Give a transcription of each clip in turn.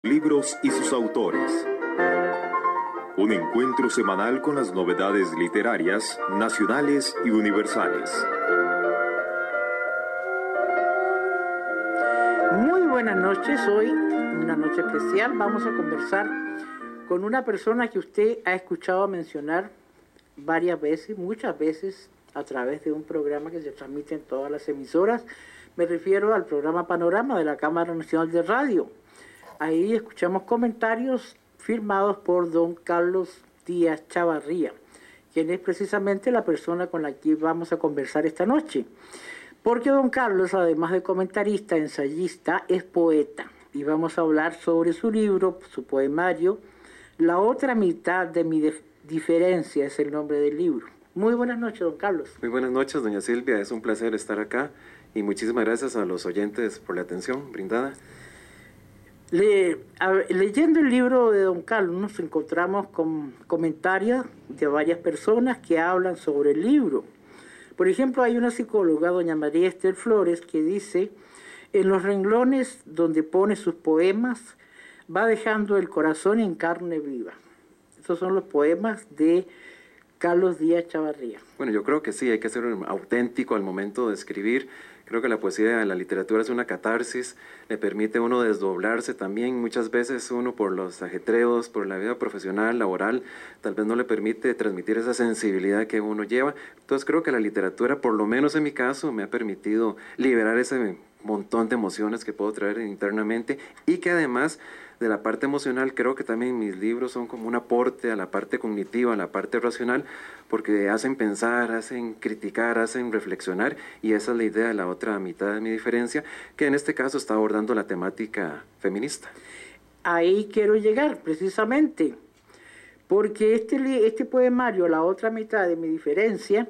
Libros y sus autores. Un encuentro semanal con las novedades literarias, nacionales y universales. Muy buenas noches, hoy una noche especial. Vamos a conversar con una persona que usted ha escuchado mencionar varias veces, muchas veces, a través de un programa que se transmite en todas las emisoras. Me refiero al programa Panorama de la Cámara Nacional de Radio. Ahí escuchamos comentarios firmados por don Carlos Díaz Chavarría, quien es precisamente la persona con la que vamos a conversar esta noche. Porque don Carlos, además de comentarista, ensayista, es poeta. Y vamos a hablar sobre su libro, su poemario, La otra mitad de mi diferencia es el nombre del libro. Muy buenas noches, don Carlos. Muy buenas noches, doña Silvia. Es un placer estar acá y muchísimas gracias a los oyentes por la atención brindada. Leyendo el libro de don Carlos nos encontramos con comentarios de varias personas que hablan sobre el libro. Por ejemplo, hay una psicóloga, doña María Esther Flores, que dice: en los renglones donde pone sus poemas va dejando el corazón en carne viva. Estos son los poemas de Carlos Díaz Chavarría. Bueno, yo creo que sí, hay que ser auténtico al momento de escribir. Creo que la poesía, la literatura es una catarsis, le permite a uno desdoblarse también. Muchas veces uno, por los ajetreos, por la vida profesional, laboral, tal vez no le permite transmitir esa sensibilidad que uno lleva. Entonces creo que la literatura, por lo menos en mi caso, me ha permitido liberar ese montón de emociones que puedo traer internamente, y que además de la parte emocional, creo que también mis libros son como un aporte a la parte cognitiva, a la parte racional, porque hacen pensar, hacen criticar, hacen reflexionar, y esa es la idea de la otra mitad de mi diferencia, que en este caso está abordando la temática feminista. Ahí quiero llegar precisamente, porque este poemario, La otra mitad de mi diferencia,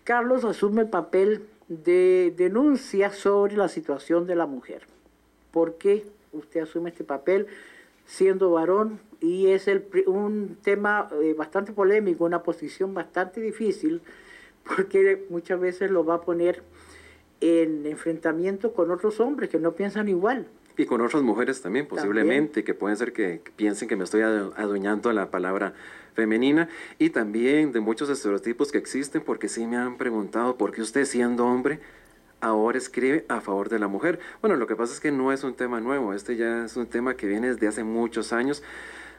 Carlos asume el papel de denuncia sobre la situación de la mujer. ¿Por qué usted asume este papel siendo varón? Y es un tema bastante polémico, una posición bastante difícil, porque muchas veces lo va a poner en enfrentamiento con otros hombres que no piensan igual. Y con otras mujeres también, posiblemente, que pueden ser que piensen que me estoy adueñando a la palabra femenina, y también de muchos estereotipos que existen, porque sí me han preguntado por qué usted, siendo hombre, ahora escribe a favor de la mujer. Bueno, lo que pasa es que no es un tema nuevo, este ya es un tema que viene desde hace muchos años,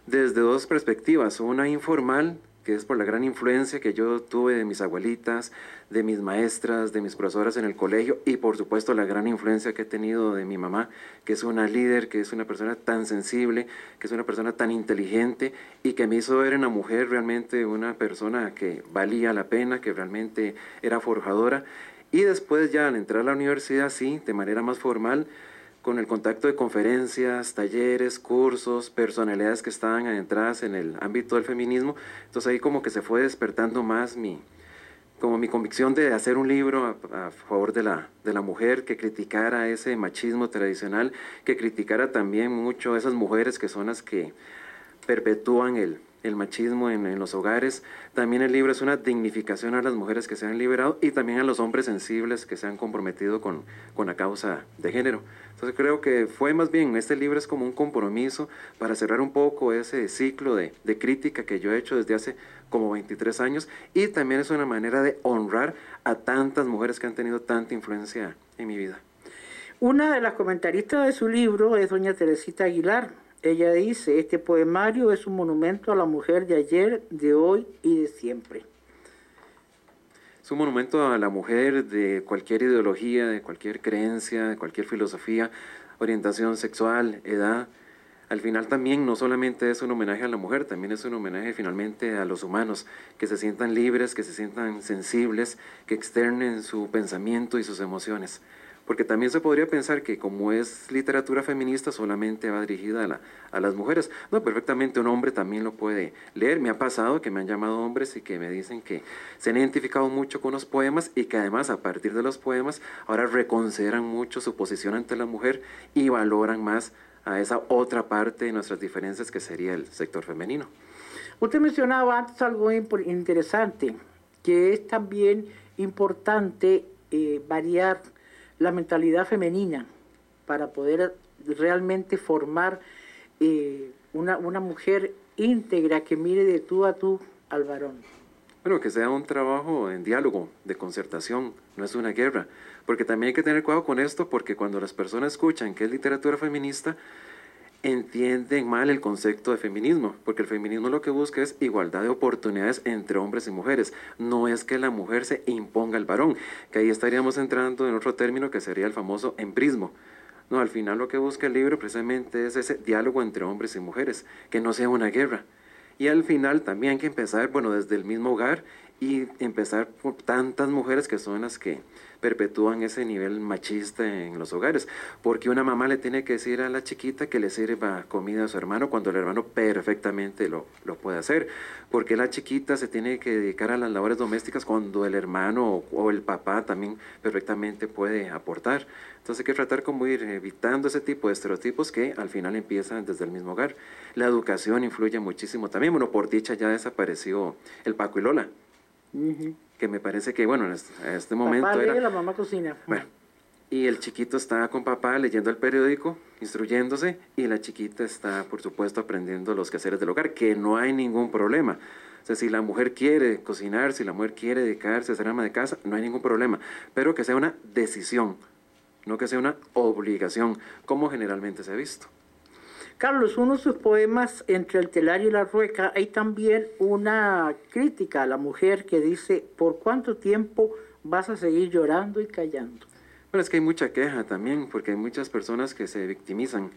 desde dos perspectivas: una informal, que es por la gran influencia que yo tuve de mis abuelitas, de mis maestras, de mis profesoras en el colegio, y por supuesto la gran influencia que he tenido de mi mamá, que es una líder, que es una persona tan sensible, que es una persona tan inteligente, y que me hizo ver en la mujer realmente una persona que valía la pena, que realmente era forjadora. Y después, ya al entrar a la universidad, sí, de manera más formal, con el contacto de conferencias, talleres, cursos, personalidades que estaban adentradas en el ámbito del feminismo. Entonces ahí como que se fue despertando más mi convicción de hacer un libro a favor de la mujer, que criticara ese machismo tradicional, que criticara también mucho a esas mujeres que son las que perpetúan el machismo en los hogares. También el libro es una dignificación a las mujeres que se han liberado, y también a los hombres sensibles que se han comprometido con la causa de género. Entonces creo que fue más bien, este libro es como un compromiso para cerrar un poco ese ciclo de crítica que yo he hecho desde hace como 23 años, y también es una manera de honrar a tantas mujeres que han tenido tanta influencia en mi vida. Una de las comentaristas de su libro es doña Teresita Aguilar. Ella dice: este poemario es un monumento a la mujer de ayer, de hoy y de siempre. Es un monumento a la mujer de cualquier ideología, de cualquier creencia, de cualquier filosofía, orientación sexual, edad. Al final también no solamente es un homenaje a la mujer, también es un homenaje finalmente a los humanos, que se sientan libres, que se sientan sensibles, que externen su pensamiento y sus emociones. Porque también se podría pensar que como es literatura feminista solamente va dirigida a las mujeres. No, perfectamente un hombre también lo puede leer. Me ha pasado que me han llamado hombres y que me dicen que se han identificado mucho con los poemas, y que además a partir de los poemas ahora reconsideran mucho su posición ante la mujer y valoran más a esa otra parte de nuestras diferencias, que sería el sector femenino. Usted mencionaba antes algo interesante, que es también importante variar la mentalidad femenina para poder realmente formar una mujer íntegra que mire de tú a tú al varón. Bueno, que sea un trabajo en diálogo, de concertación, no es una guerra. Porque también hay que tener cuidado con esto, porque cuando las personas escuchan que es literatura feminista, entienden mal el concepto de feminismo, porque el feminismo lo que busca es igualdad de oportunidades entre hombres y mujeres. No es que la mujer se imponga al varón, que ahí estaríamos entrando en otro término que sería el famoso emprismo. No, al final lo que busca el libro precisamente es ese diálogo entre hombres y mujeres, que no sea una guerra. Y al final también hay que empezar, bueno, desde el mismo hogar y empezar por tantas mujeres que son las que perpetúan ese nivel machista en los hogares. Porque una mamá le tiene que decir a la chiquita que le sirva comida a su hermano cuando el hermano perfectamente lo puede hacer. Porque la chiquita se tiene que dedicar a las labores domésticas cuando el hermano o el papá también perfectamente puede aportar. Entonces hay que tratar como ir evitando ese tipo de estereotipos que al final empiezan desde el mismo hogar. La educación influye muchísimo también. Bueno, por dicha ya desapareció el Paco y Lola. Que me parece que, bueno, en este momento papá lee, era... la mamá cocina. Bueno, y el chiquito está con papá leyendo el periódico, instruyéndose, y la chiquita está, por supuesto, aprendiendo los quehaceres del hogar, que no hay ningún problema. O sea, si la mujer quiere cocinar, si la mujer quiere dedicarse a ser ama de casa, no hay ningún problema, pero que sea una decisión, no que sea una obligación, como generalmente se ha visto. Carlos, uno de sus poemas, Entre el telar y la rueca, hay también una crítica a la mujer que dice, ¿por cuánto tiempo vas a seguir llorando y callando? Bueno, es que hay mucha queja también, porque hay muchas personas que se victimizan,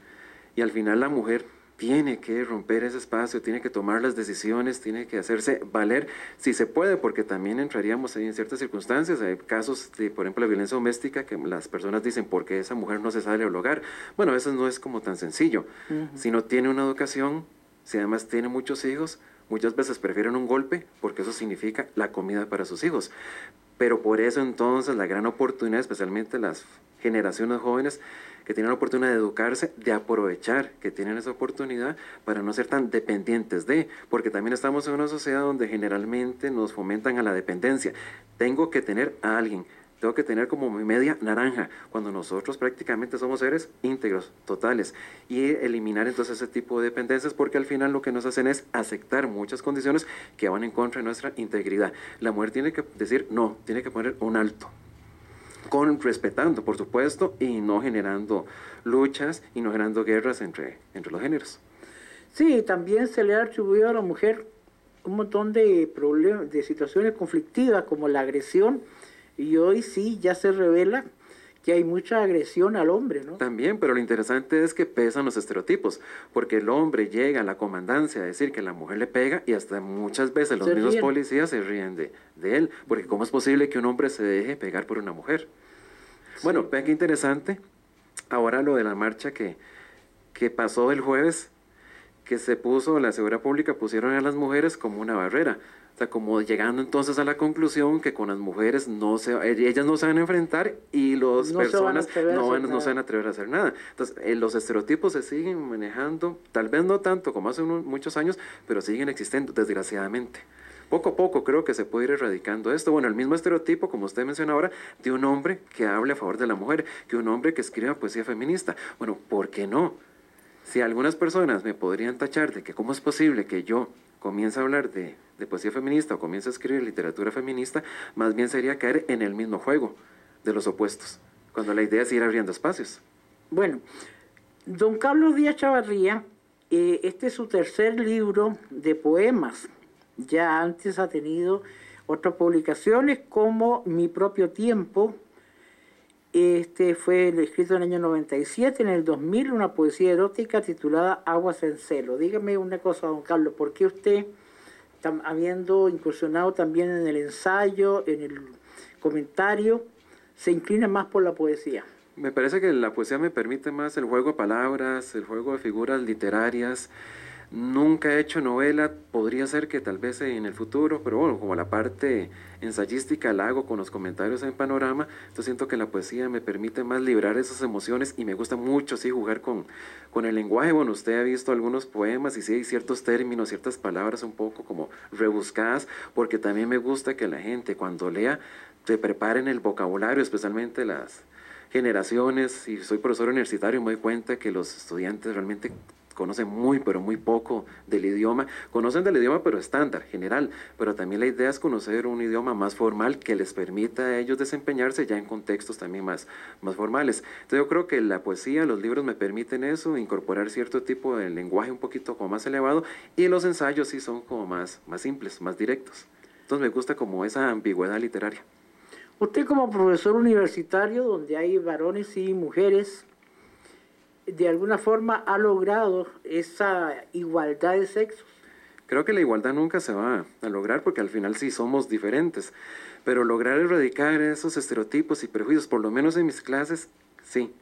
y al final la mujer tiene que romper ese espacio, tiene que tomar las decisiones, tiene que hacerse valer, si se puede, porque también entraríamos ahí en ciertas circunstancias. Hay casos de, por ejemplo, la violencia doméstica, que las personas dicen, ¿por qué esa mujer no se sale del hogar? Bueno, eso no es como tan sencillo. Si no tiene una educación, si además tiene muchos hijos, muchas veces prefieren un golpe, porque eso significa la comida para sus hijos. Pero por eso entonces la gran oportunidad, especialmente las generaciones jóvenes, que tienen la oportunidad de educarse, de aprovechar que tienen esa oportunidad para no ser tan dependientes de, porque también estamos en una sociedad donde generalmente nos fomentan a la dependencia. Tengo que tener a alguien, tengo que tener como mi media naranja, cuando nosotros prácticamente somos seres íntegros, totales, y eliminar entonces ese tipo de dependencias, porque al final lo que nos hacen es aceptar muchas condiciones que van en contra de nuestra integridad. La mujer tiene que decir no, tiene que poner un alto, respetando, por supuesto, y no generando luchas y no generando guerras entre los géneros. Sí, también se le ha atribuido a la mujer un montón de problemas, de situaciones conflictivas como la agresión, y hoy sí ya se revela que hay mucha agresión al hombre, ¿no? También, pero lo interesante es que pesan los estereotipos, porque el hombre llega a la comandancia a decir que la mujer le pega y hasta muchas veces los mismos policías se ríen de él, porque ¿cómo es posible que un hombre se deje pegar por una mujer? Sí. Bueno, vean qué interesante, ahora lo de la marcha que pasó el jueves, que se puso, la seguridad pública pusieron a las mujeres como una barrera. O sea, como llegando entonces a la conclusión que con las mujeres ellas no se van a enfrentar y las personas no se van a atrever a hacer nada. Entonces, los estereotipos se siguen manejando, tal vez no tanto como hace muchos años, pero siguen existiendo, desgraciadamente. Poco a poco creo que se puede ir erradicando esto. Bueno, el mismo estereotipo, como usted menciona ahora, de un hombre que hable a favor de la mujer, que un hombre que escriba poesía feminista. Bueno, ¿por qué no? Si algunas personas me podrían tachar de que cómo es posible que yo comience a hablar de poesía feminista o comience a escribir literatura feminista, más bien sería caer en el mismo juego de los opuestos, cuando la idea es ir abriendo espacios. Bueno, don Carlos Díaz Chavarría, este es su tercer libro de poemas. Ya antes ha tenido otras publicaciones como Mi propio tiempo. Este fue escrito en el año 97, en el 2000, una poesía erótica titulada Aguas en celo. Dígame una cosa, don Carlos, ¿por qué usted, habiendo incursionado también en el ensayo, en el comentario, se inclina más por la poesía? Me parece que la poesía me permite más el juego de palabras, el juego de figuras literarias. Nunca he hecho novela, podría ser que tal vez en el futuro, pero bueno, como la parte ensayística la hago con los comentarios en Panorama, entonces siento que la poesía me permite más liberar esas emociones y me gusta mucho sí jugar con el lenguaje. Bueno, usted ha visto algunos poemas y sí hay ciertos términos, ciertas palabras un poco como rebuscadas, porque también me gusta que la gente cuando lea se preparen el vocabulario, especialmente las generaciones. Y soy profesor universitario, me doy cuenta que los estudiantes realmente conocen muy, pero muy poco del idioma. Conocen del idioma, pero estándar, general. Pero también la idea es conocer un idioma más formal que les permita a ellos desempeñarse ya en contextos también más formales. Entonces yo creo que la poesía, los libros me permiten eso, incorporar cierto tipo de lenguaje un poquito como más elevado, y los ensayos sí son como más simples, más directos. Entonces me gusta como esa ambigüedad literaria. Usted como profesor universitario, donde hay varones y mujeres, de alguna forma ha logrado esa igualdad de sexos. Creo que la igualdad nunca se va a lograr porque al final sí somos diferentes, pero lograr erradicar esos estereotipos y prejuicios, por lo menos en mis clases, sí.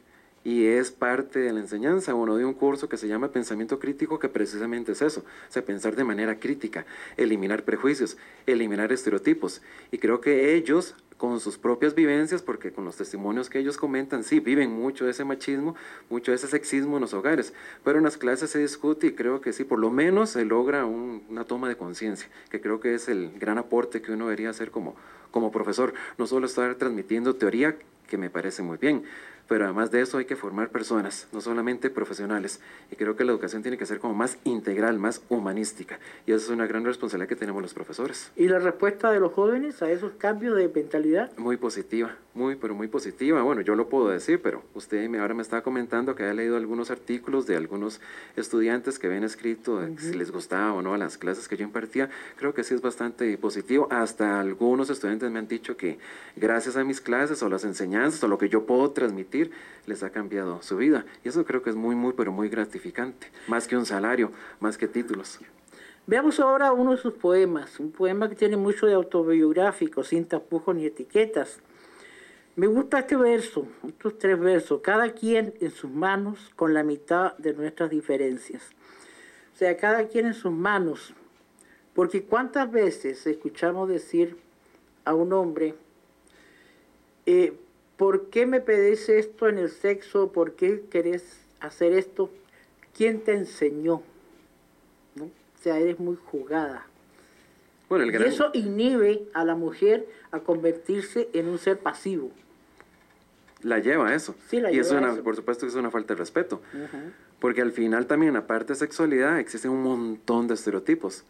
Y es parte de la enseñanza. Uno de un curso que se llama Pensamiento Crítico, que precisamente es eso, o sea, pensar de manera crítica, eliminar prejuicios, eliminar estereotipos. Y creo que ellos, con sus propias vivencias, porque con los testimonios que ellos comentan, sí, viven mucho de ese machismo, mucho de ese sexismo en los hogares, pero en las clases se discute y creo que sí, por lo menos se logra una toma de conciencia, que creo que es el gran aporte que uno debería hacer como profesor, no solo estar transmitiendo teoría, que me parece muy bien, pero además de eso hay que formar personas, no solamente profesionales, y creo que la educación tiene que ser como más integral, más humanística, y esa es una gran responsabilidad que tenemos los profesores. ¿Y la respuesta de los jóvenes a esos cambios de mentalidad? Muy positiva, pero muy positiva. Bueno, yo lo puedo decir, pero usted ahora me estaba comentando que había leído algunos artículos de algunos estudiantes que habían escrito si les gustaba o no a las clases que yo impartía. Creo que sí es bastante positivo. Hasta algunos estudiantes me han dicho que gracias a mis clases o las enseñanzas o lo que yo puedo transmitir, les ha cambiado su vida. Y eso creo que es pero muy gratificante. Más que un salario, más que títulos. Veamos ahora uno de sus poemas, un poema que tiene mucho de autobiográfico, sin tapujos ni etiquetas. Me gusta este verso, estos 3 versos, cada quien en sus manos con la mitad de nuestras diferencias. O sea, cada quien en sus manos, porque cuántas veces escuchamos decir a un hombre, ¿por qué me pedís esto en el sexo? ¿Por qué querés hacer esto? ¿Quién te enseñó? ¿No? O sea, eres muy jugada. Bueno, y eso inhibe a la mujer a convertirse en un ser pasivo. La lleva a eso. Sí, la y lleva es a eso. por supuesto que es una falta de respeto. Porque al final también, aparte de sexualidad, existen un montón de estereotipos.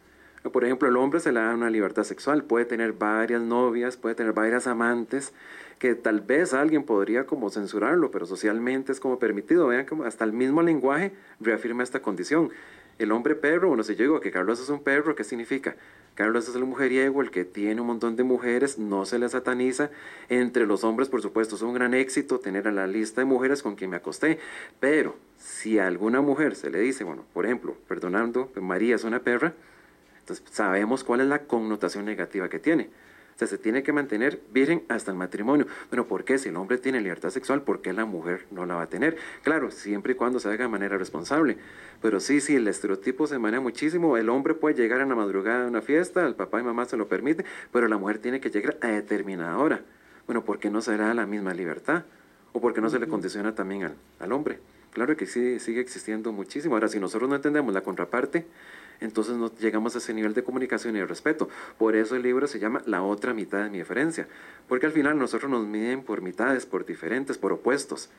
Por ejemplo, el hombre se le da una libertad sexual, puede tener varias novias, puede tener varias amantes, que tal vez alguien podría como censurarlo, pero socialmente es como permitido. Vean como hasta el mismo lenguaje reafirma esta condición. El hombre perro, bueno, si yo digo que Carlos es un perro, ¿qué significa? Carlos es el mujeriego, el que tiene un montón de mujeres, no se le sataniza. Entre los hombres, por supuesto, es un gran éxito tener a la lista de mujeres con quien me acosté. Pero si a alguna mujer se le dice, bueno, por ejemplo, perdonando, María es una perra, entonces sabemos cuál es la connotación negativa que tiene. O sea, se tiene que mantener virgen hasta el matrimonio. Bueno, ¿por qué? Si el hombre tiene libertad sexual, ¿por qué la mujer no la va a tener? Claro, siempre y cuando se haga de manera responsable. Pero sí, el estereotipo se maneja muchísimo. El hombre puede llegar a la madrugada a una fiesta, el papá y mamá se lo permiten, pero la mujer tiene que llegar a determinada hora. Bueno, ¿por qué no se le da la misma libertad? ¿O por qué no se le condiciona también al hombre? Claro que sí, sigue existiendo muchísimo. Ahora, si nosotros no entendemos la contraparte, entonces no llegamos a ese nivel de comunicación y de respeto. Por eso el libro se llama La otra mitad de mi diferencia, porque al final nosotros nos miden por mitades, por diferentes, por opuestos,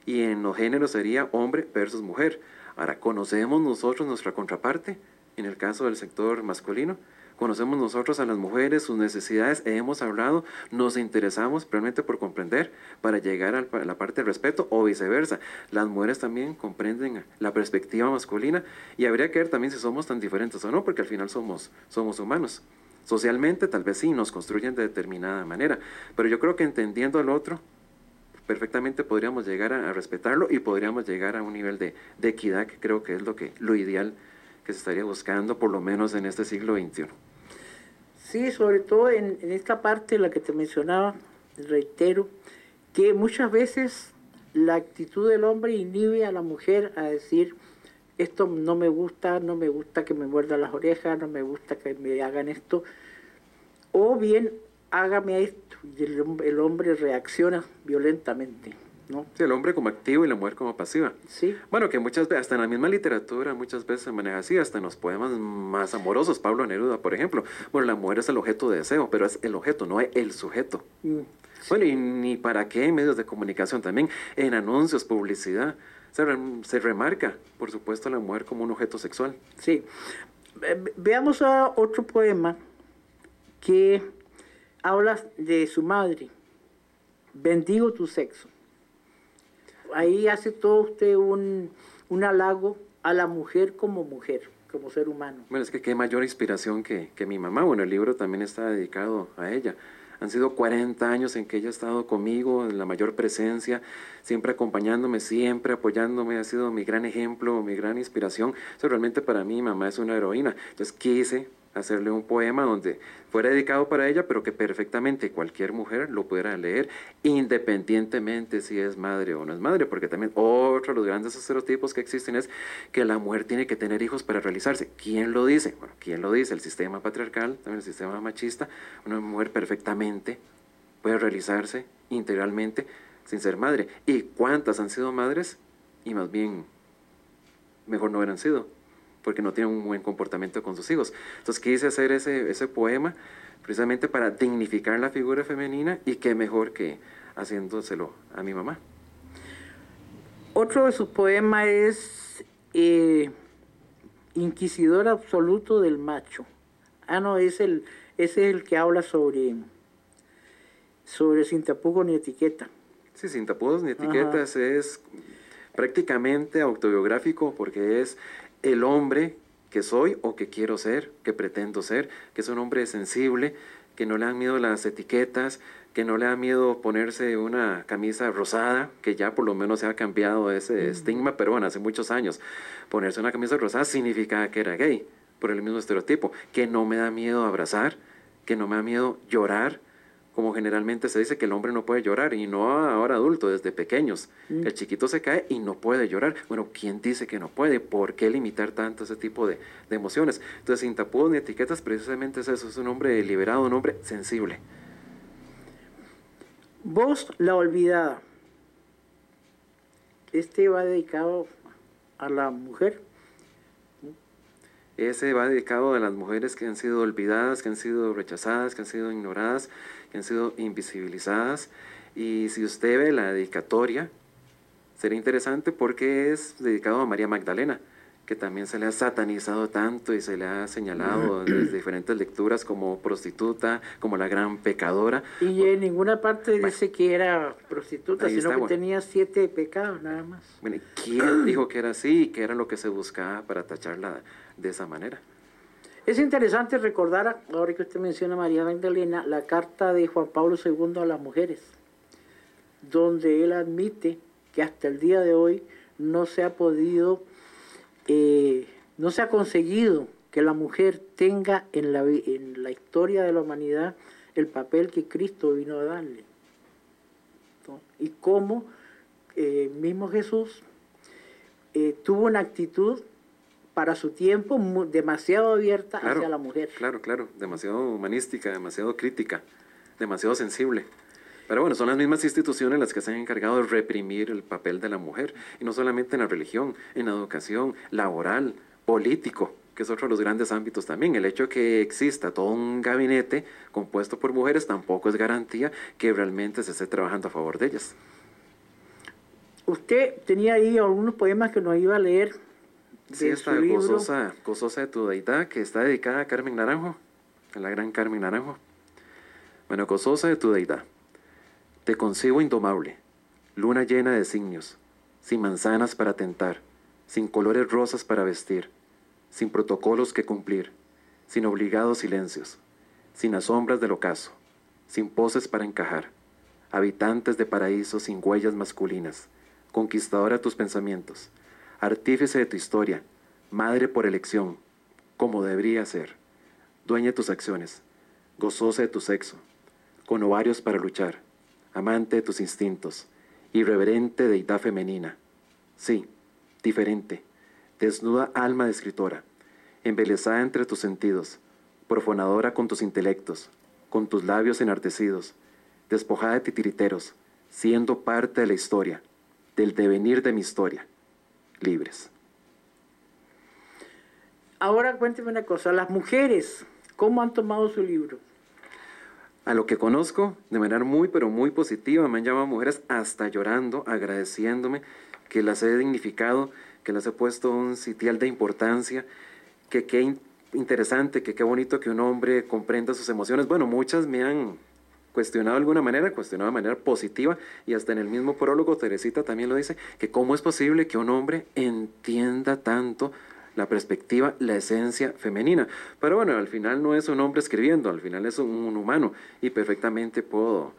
y en los géneros sería hombre versus mujer. Ahora, ¿conocemos nosotros nuestra contraparte? En el caso del sector masculino, conocemos nosotros a las mujeres, sus necesidades, hemos hablado, nos interesamos realmente por comprender para llegar a la parte del respeto, o viceversa. Las mujeres también comprenden la perspectiva masculina, y habría que ver también si somos tan diferentes o no, porque al final somos humanos. Socialmente tal vez sí nos construyen de determinada manera, pero yo creo que entendiendo al otro, perfectamente podríamos llegar a respetarlo y podríamos llegar a un nivel de equidad, que creo que es lo ideal que se estaría buscando, por lo menos en este siglo XXI. Sí, sobre todo en esta parte, la que te mencionaba, reitero, que muchas veces la actitud del hombre inhibe a la mujer a decir, esto no me gusta que me muerdan las orejas, no me gusta que me hagan esto, o bien hágame esto, y el hombre reacciona violentamente, ¿no? Sí, el hombre como activo y la mujer como pasiva. Sí. Bueno, que muchas veces, hasta en la misma literatura, muchas veces se maneja así, hasta en los poemas más amorosos, Pablo Neruda, por ejemplo. Bueno, la mujer es el objeto de deseo, pero es el objeto, no es el sujeto. Sí. Bueno, y ni para qué en medios de comunicación también, en anuncios, publicidad. se remarca, por supuesto, a la mujer como un objeto sexual. Sí. Veamos a otro poema que habla de su madre. Bendigo tu sexo. Ahí hace todo usted un halago a la mujer, como ser humano. Bueno, es que qué mayor inspiración que mi mamá. Bueno, el libro también está dedicado a ella. Han sido 40 años en que ella ha estado conmigo, en la mayor presencia, siempre acompañándome, siempre apoyándome. Ha sido mi gran ejemplo, mi gran inspiración. Eso realmente para mí, mamá es una heroína. Entonces quise hacerle un poema donde fuera dedicado para ella, pero que perfectamente cualquier mujer lo pudiera leer, independientemente si es madre o no es madre, porque también otro de los grandes estereotipos que existen es que la mujer tiene que tener hijos para realizarse. ¿Quién lo dice? Bueno, ¿quién lo dice? El sistema patriarcal, también el sistema machista. Una mujer perfectamente puede realizarse integralmente sin ser madre. ¿Y cuántas han sido madres? Y más bien, mejor no hubieran sido, porque no tienen un buen comportamiento con sus hijos. Entonces quise hacer ese poema precisamente para dignificar la figura femenina, y qué mejor que haciéndoselo a mi mamá. Otro de sus poemas es Inquisidor absoluto del macho. No, ese es el que habla sobre sin tapujos ni etiqueta. Sí, sin tapujos ni etiquetas. Ajá. Es prácticamente autobiográfico, porque es el hombre que soy o que quiero ser, que pretendo ser, que es un hombre sensible, que no le dan miedo las etiquetas, que no le da miedo ponerse una camisa rosada, que ya por lo menos se ha cambiado ese estigma, pero bueno, hace muchos años ponerse una camisa rosada significaba que era gay, por el mismo estereotipo, que no me da miedo abrazar, que no me da miedo llorar, como generalmente se dice que el hombre no puede llorar, y no ahora adulto, desde pequeños, que el chiquito se cae y no puede llorar. Bueno, ¿quién dice que no puede? ¿Por qué limitar tanto ese tipo de emociones? Entonces, sin tapujos ni etiquetas, precisamente es eso, es un hombre liberado, un hombre sensible. Vos, la olvidada. Este va dedicado a la mujer. Ese va dedicado a las mujeres que han sido olvidadas, que han sido rechazadas, que han sido ignoradas, que han sido invisibilizadas. Y si usted ve la dedicatoria, sería interesante porque es dedicado a María Magdalena, que también se le ha satanizado tanto y se le ha señalado desde diferentes lecturas como prostituta, como la gran pecadora. Y en ninguna parte dice que era prostituta, sino que tenía 7 pecados nada más. Bueno, ¿quién dijo que era así y qué era lo que se buscaba para tacharla de esa manera? Es interesante recordar, ahora que usted menciona a María Magdalena, la carta de Juan Pablo II a las mujeres, donde él admite que hasta el día de hoy no se ha podido, no se ha conseguido que la mujer tenga en la historia de la humanidad el papel que Cristo vino a darle, ¿no? Y cómo mismo Jesús tuvo una actitud para su tiempo demasiado abierta hacia la mujer. Claro, demasiado humanística, demasiado crítica, demasiado sensible. Pero bueno, son las mismas instituciones las que se han encargado de reprimir el papel de la mujer, y no solamente en la religión, en la educación, laboral, político, que es otro de los grandes ámbitos también. El hecho de que exista todo un gabinete compuesto por mujeres tampoco es garantía que realmente se esté trabajando a favor de ellas. Usted tenía ahí algunos poemas que nos iba a leer. Sí, esta Gozosa de tu deidad, que está dedicada a Carmen Naranjo, a la gran Carmen Naranjo. Bueno, Gozosa de tu deidad. Te concibo indomable, luna llena de signos, sin manzanas para tentar, sin colores rosas para vestir, sin protocolos que cumplir, sin obligados silencios, sin asombras del ocaso, sin poses para encajar, habitantes de paraíso sin huellas masculinas, conquistadora de tus pensamientos, artífice de tu historia, madre por elección, como debería ser, dueña de tus acciones, gozosa de tu sexo, con ovarios para luchar, amante de tus instintos, irreverente deidad femenina, sí, diferente, desnuda alma de escritora, embelesada entre tus sentidos, profanadora con tus intelectos, con tus labios enardecidos, despojada de titiriteros, siendo parte de la historia, del devenir de mi historia, libres. Ahora cuénteme una cosa, las mujeres, ¿cómo han tomado su libro? A lo que conozco, de manera muy, pero muy positiva, me han llamado mujeres hasta llorando, agradeciéndome que las he dignificado, que las he puesto un sitial de importancia, que qué interesante, que qué bonito que un hombre comprenda sus emociones. Bueno, muchas me han cuestionado de alguna manera, cuestionado de manera positiva, y hasta en el mismo prólogo Teresita también lo dice, que cómo es posible que un hombre entienda tanto la perspectiva, la esencia femenina. Pero bueno, al final no es un hombre escribiendo, al final es un humano, y perfectamente puedo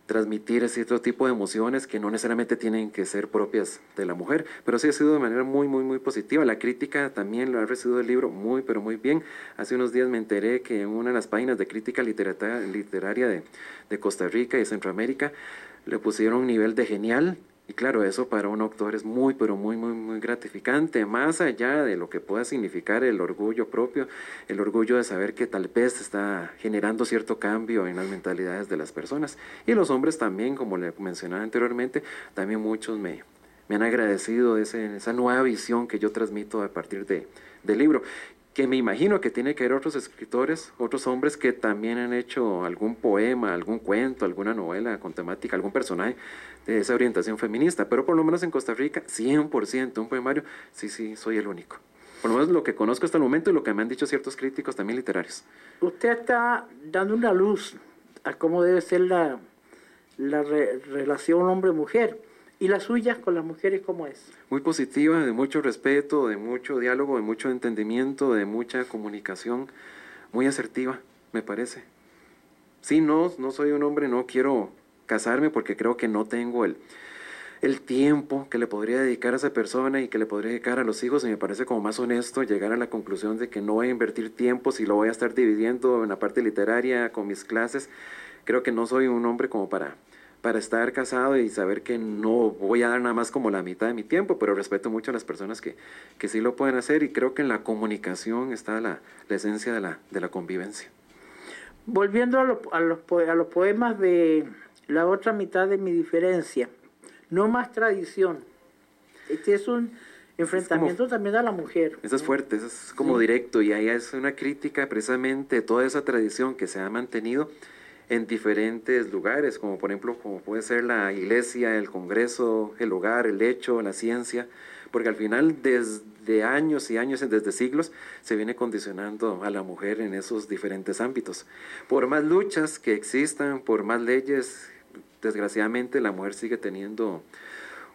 transmitir cierto tipo de emociones que no necesariamente tienen que ser propias de la mujer, pero sí ha sido de manera muy, muy, muy positiva. La crítica también lo ha recibido el libro muy, pero muy bien. Hace unos días me enteré que en una de las páginas de crítica literaria de Costa Rica y de Centroamérica le pusieron un nivel de genial. Y claro, eso para un autor es muy, pero muy, muy, muy gratificante, más allá de lo que pueda significar el orgullo propio, el orgullo de saber que tal vez está generando cierto cambio en las mentalidades de las personas. Y los hombres también, como le mencionaba anteriormente, también muchos me han agradecido esa nueva visión que yo transmito a partir del libro, que me imagino que tiene que haber otros escritores, otros hombres que también han hecho algún poema, algún cuento, alguna novela con temática, algún personaje de esa orientación feminista, pero por lo menos en Costa Rica, 100%, un poemario, sí, soy el único. Por lo menos lo que conozco hasta el momento y lo que me han dicho ciertos críticos también literarios. Usted está dando una luz a cómo debe ser la relación hombre-mujer. ¿Y las suyas con las mujeres cómo es? Muy positiva, de mucho respeto, de mucho diálogo, de mucho entendimiento, de mucha comunicación, muy asertiva, me parece. Sí, no soy un hombre, no quiero casarme porque creo que no tengo el tiempo que le podría dedicar a esa persona y que le podría dedicar a los hijos, y me parece como más honesto llegar a la conclusión de que no voy a invertir tiempo si lo voy a estar dividiendo en la parte literaria con mis clases. Creo que no soy un hombre como para estar casado y saber que no voy a dar nada más como la mitad de mi tiempo, pero respeto mucho a las personas que sí lo pueden hacer, y creo que en la comunicación está la esencia de la convivencia. Volviendo a los poemas de La otra mitad de mi diferencia, no más tradición. Este es un enfrentamiento también a la mujer. Eso es fuerte, eso es como directo, y ahí es una crítica precisamente de toda esa tradición que se ha mantenido en diferentes lugares, como por ejemplo, como puede ser la iglesia, el Congreso, el hogar, el hecho, la ciencia, porque al final desde años y años, desde siglos, se viene condicionando a la mujer en esos diferentes ámbitos. Por más luchas que existan, por más leyes, desgraciadamente la mujer sigue teniendo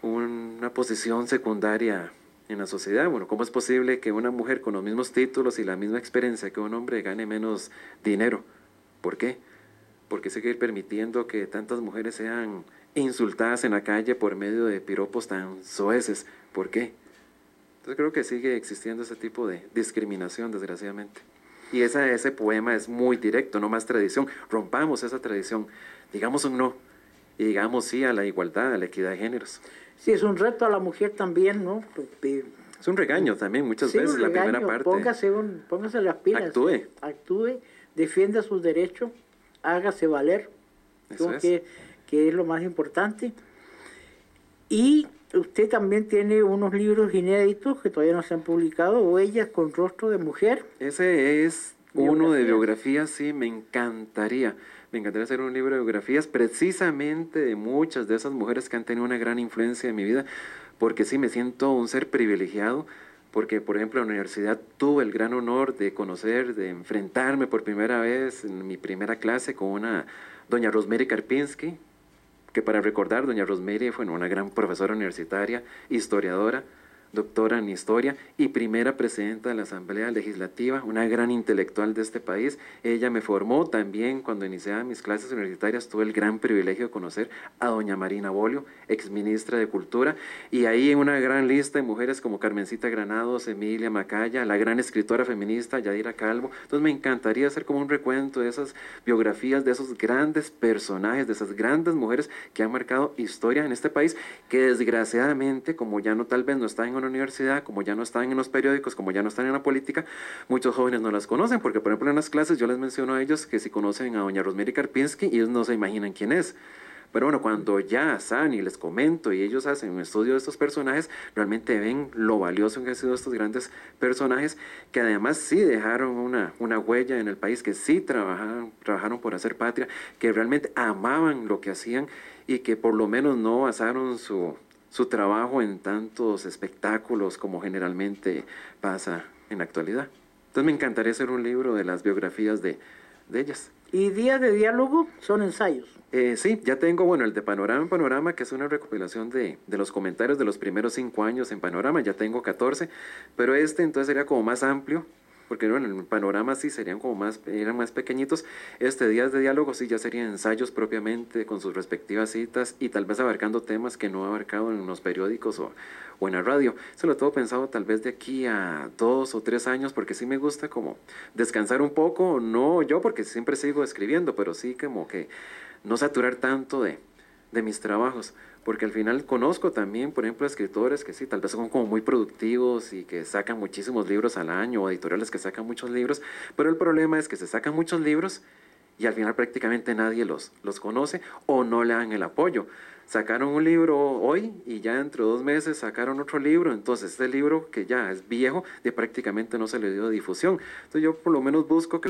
una posición secundaria en la sociedad. Bueno, ¿cómo es posible que una mujer con los mismos títulos y la misma experiencia que un hombre gane menos dinero? ¿Por qué? ¿Por qué seguir permitiendo que tantas mujeres sean insultadas en la calle por medio de piropos tan soeces? ¿Por qué? Entonces creo que sigue existiendo ese tipo de discriminación, desgraciadamente. Y ese poema es muy directo, no más tradición. Rompamos esa tradición, digamos un no, y digamos sí a la igualdad, a la equidad de géneros. Sí, es un reto a la mujer también, ¿no? Es un regaño también, muchas veces, un regaño. la primera parte. Póngase las pilas. Actúe, defienda sus derechos, hágase valer, que es lo más importante. Y usted también tiene unos libros inéditos que todavía no se han publicado, Huellas con rostro de mujer. Ese es uno de biografías, sí, me encantaría hacer un libro de biografías precisamente de muchas de esas mujeres que han tenido una gran influencia en mi vida, porque sí me siento un ser privilegiado, porque por ejemplo en la universidad tuve el gran honor de conocer, de enfrentarme por primera vez en mi primera clase con doña Rosemary Karpinski, que para recordar, doña Rosemary fue una gran profesora universitaria, historiadora, doctora en historia y primera presidenta de la Asamblea Legislativa, una gran intelectual de este país. Ella me formó también cuando iniciaba mis clases universitarias. Tuve el gran privilegio de conocer a doña Marina Bolio, exministra de Cultura, y ahí en una gran lista de mujeres como Carmencita Granados, Emilia Macaya, la gran escritora feminista Yadira Calvo. Entonces me encantaría hacer como un recuento de esas biografías, de esos grandes personajes, de esas grandes mujeres que han marcado historia en este país, que desgraciadamente, como ya tal vez no están en una universidad, como ya no están en los periódicos, como ya no están en la política, muchos jóvenes no las conocen, porque por ejemplo en las clases yo les menciono a ellos que si conocen a doña Rosemary Karpinski, ellos no se imaginan quién es. Pero bueno, cuando ya saben y les comento y ellos hacen un estudio de estos personajes, realmente ven lo valioso que han sido estos grandes personajes, que además sí dejaron una huella en el país, que sí trabajaron por hacer patria, que realmente amaban lo que hacían y que por lo menos no basaron su su trabajo en tantos espectáculos como generalmente pasa en la actualidad. Entonces me encantaría hacer un libro de las biografías de ellas. ¿Y días de diálogo son ensayos? Sí, ya tengo, bueno, el de Panorama en Panorama, que es una recopilación de los comentarios de los primeros 5 años en Panorama, ya tengo 14, pero entonces sería como más amplio, porque bueno, en el Panorama sí serían como eran más pequeñitos. Días de diálogo sí ya serían ensayos propiamente con sus respectivas citas y tal vez abarcando temas que no he abarcado en los periódicos o en la radio. Eso lo tengo pensado tal vez de aquí a 2 o 3 años, porque sí me gusta como descansar un poco, no yo porque siempre sigo escribiendo, pero sí como que no saturar tanto de mis trabajos, porque al final conozco también, por ejemplo, escritores que sí, tal vez son como muy productivos y que sacan muchísimos libros al año, o editoriales que sacan muchos libros, pero el problema es que se sacan muchos libros y al final prácticamente nadie los conoce o no le dan el apoyo. Sacaron un libro hoy y ya dentro de 2 meses sacaron otro libro, entonces este libro que ya es viejo, prácticamente no se le dio difusión. Entonces yo por lo menos busco que